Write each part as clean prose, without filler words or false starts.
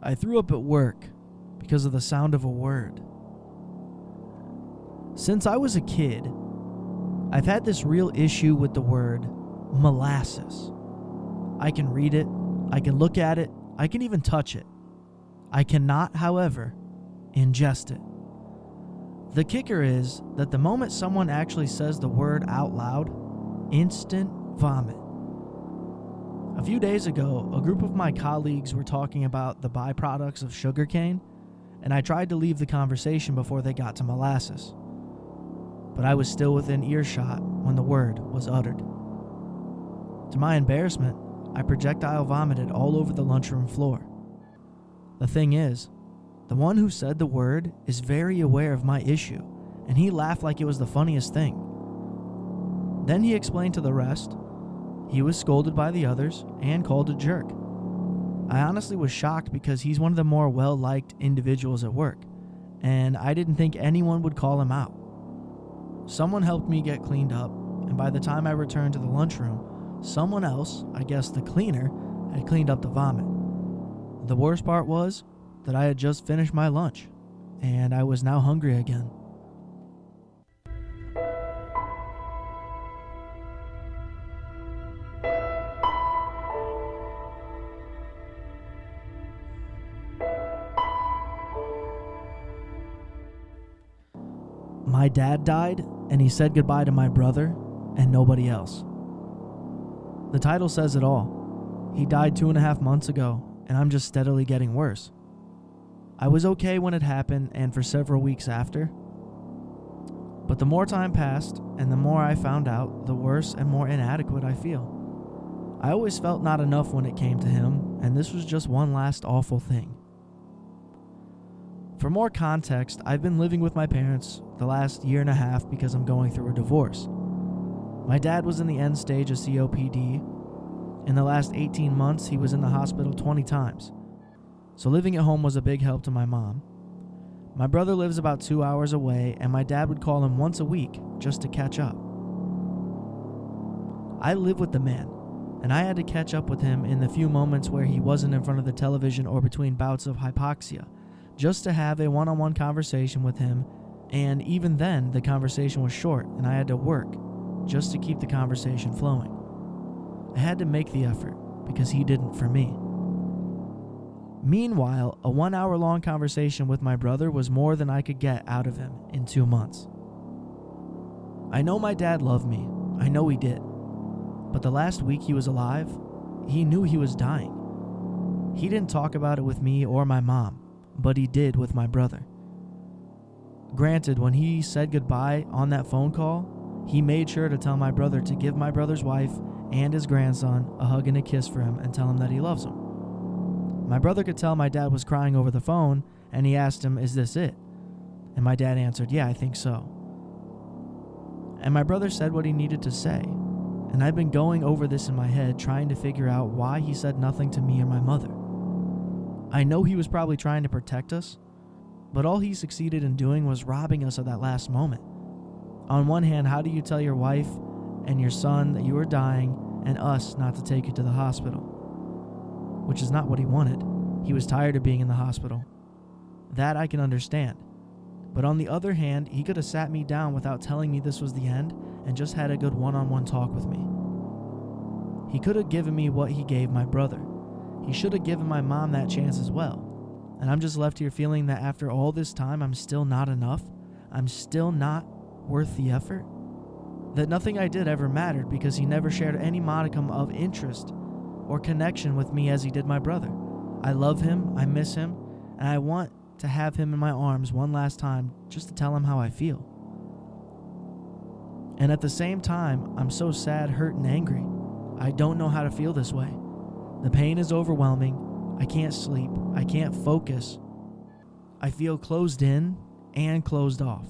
I threw up at work because of the sound of a word. Since I was a kid, I've had this real issue with the word molasses. I can read it, I can look at it, I can even touch it. I cannot, however, ingest it. The kicker is that the moment someone actually says the word out loud, instant vomit. A few days ago, a group of my colleagues were talking about the byproducts of sugarcane, and I tried to leave the conversation before they got to molasses. But I was still within earshot when the word was uttered. To my embarrassment, I projectile vomited all over the lunchroom floor. The thing is, the one who said the word is very aware of my issue, and he laughed like it was the funniest thing. Then he explained to the rest. He was scolded by the others and called a jerk. I honestly was shocked because he's one of the more well-liked individuals at work, and I didn't think anyone would call him out. Someone helped me get cleaned up, and by the time I returned to the lunchroom, someone else, I guess the cleaner, had cleaned up the vomit. The worst part was that I had just finished my lunch, and I was now hungry again. My dad died, and he said goodbye to my brother and nobody else. The title says it all. He died 2.5 months ago, and I'm just steadily getting worse. I was okay when it happened and for several weeks after. But the more time passed and the more I found out, the worse and more inadequate I feel. I always felt not enough when it came to him, and this was just one last awful thing. For more context, I've been living with my parents the last 1.5 years because I'm going through a divorce. My dad was in the end stage of COPD. In the last 18 months, he was in the hospital 20 times. So living at home was a big help to my mom. My brother lives about 2 hours away, and my dad would call him once a week just to catch up. I live with the man, and I had to catch up with him in the few moments where he wasn't in front of the television or between bouts of hypoxia, just to have a one-on-one conversation with him, and even then, the conversation was short, and I had to work just to keep the conversation flowing. I had to make the effort because he didn't for me. Meanwhile, a 1-hour-long conversation with my brother was more than I could get out of him in 2 months. I know my dad loved me. I know he did. But the last week he was alive, he knew he was dying. He didn't talk about it with me or my mom, but he did with my brother. Granted, when he said goodbye on that phone call, he made sure to tell my brother to give my brother's wife and his grandson a hug and a kiss for him and tell him that he loves him. My brother could tell my dad was crying over the phone, and he asked him, "Is this it?" And my dad answered, "Yeah, I think so." And my brother said what he needed to say, and I've been going over this in my head, trying to figure out why he said nothing to me or my mother. I know he was probably trying to protect us, but all he succeeded in doing was robbing us of that last moment. On one hand, how do you tell your wife and your son that you are dying and us not to take you to the hospital? Which is not what he wanted. He was tired of being in the hospital. That I can understand. But on the other hand, he could have sat me down without telling me this was the end and just had a good one-on-one talk with me. He could have given me what he gave my brother. He should have given my mom that chance as well. And I'm just left here feeling that after all this time, I'm still not enough. I'm still not worth the effort. That nothing I did ever mattered because he never shared any modicum of interest or connection with me as he did my brother. I love him, I miss him, and I want to have him in my arms one last time just to tell him how I feel. And at the same time, I'm so sad, hurt, and angry. I don't know how to feel this way. The pain is overwhelming. I can't sleep. I can't focus. I feel closed in and closed off.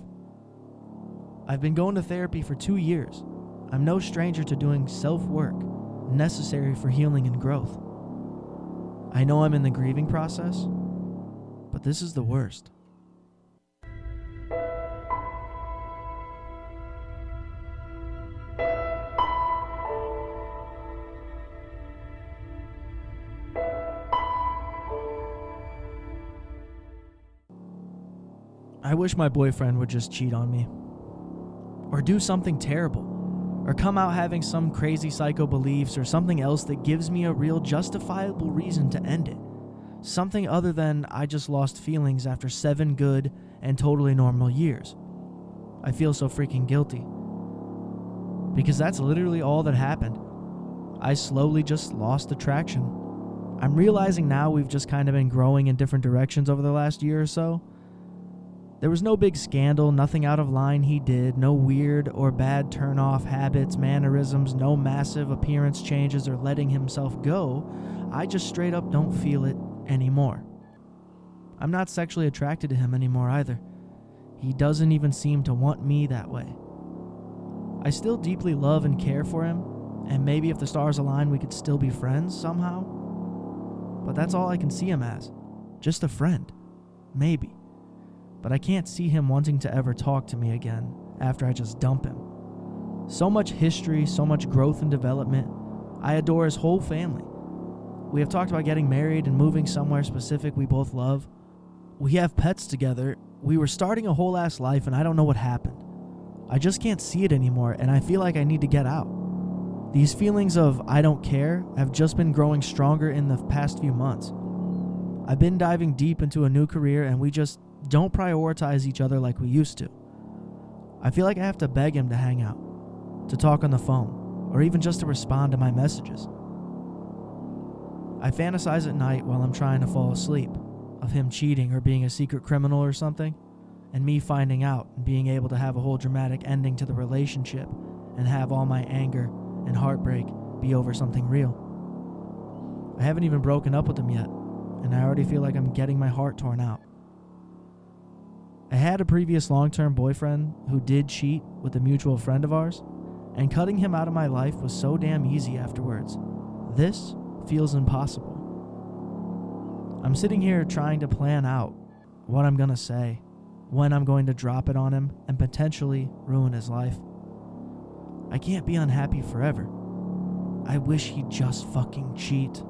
I've been going to therapy for 2 years. I'm no stranger to doing self-work necessary for healing and growth. I know I'm in the grieving process, but this is the worst. I wish my boyfriend would just cheat on me. Or do something terrible. Or come out having some crazy psycho beliefs or something else that gives me a real justifiable reason to end it. Something other than I just lost feelings after 7 good and totally normal years. I feel so freaking guilty. Because that's literally all that happened. I slowly just lost attraction. I'm realizing now we've just kind of been growing in different directions over the last year or so. There was no big scandal, nothing out of line he did, no weird or bad turn-off habits, mannerisms, no massive appearance changes or letting himself go. I just straight up don't feel it anymore. I'm not sexually attracted to him anymore either. He doesn't even seem to want me that way. I still deeply love and care for him, and maybe if the stars align we could still be friends somehow. But that's all I can see him as. Just a friend. Maybe. But I can't see him wanting to ever talk to me again after I just dump him. So much history, so much growth and development. I adore his whole family. We have talked about getting married and moving somewhere specific we both love. We have pets together. We were starting a whole ass life and I don't know what happened. I just can't see it anymore and I feel like I need to get out. These feelings of I don't care have just been growing stronger in the past few months. I've been diving deep into a new career and we just don't prioritize each other like we used to. I feel like I have to beg him to hang out, to talk on the phone, or even just to respond to my messages. I fantasize at night while I'm trying to fall asleep of him cheating or being a secret criminal or something, and me finding out and being able to have a whole dramatic ending to the relationship and have all my anger and heartbreak be over something real. I haven't even broken up with him yet, and I already feel like I'm getting my heart torn out. I had a previous long-term boyfriend who did cheat with a mutual friend of ours, and cutting him out of my life was so damn easy afterwards. This feels impossible. I'm sitting here trying to plan out what I'm gonna say, when I'm going to drop it on him and potentially ruin his life. I can't be unhappy forever. I wish he'd just fucking cheat.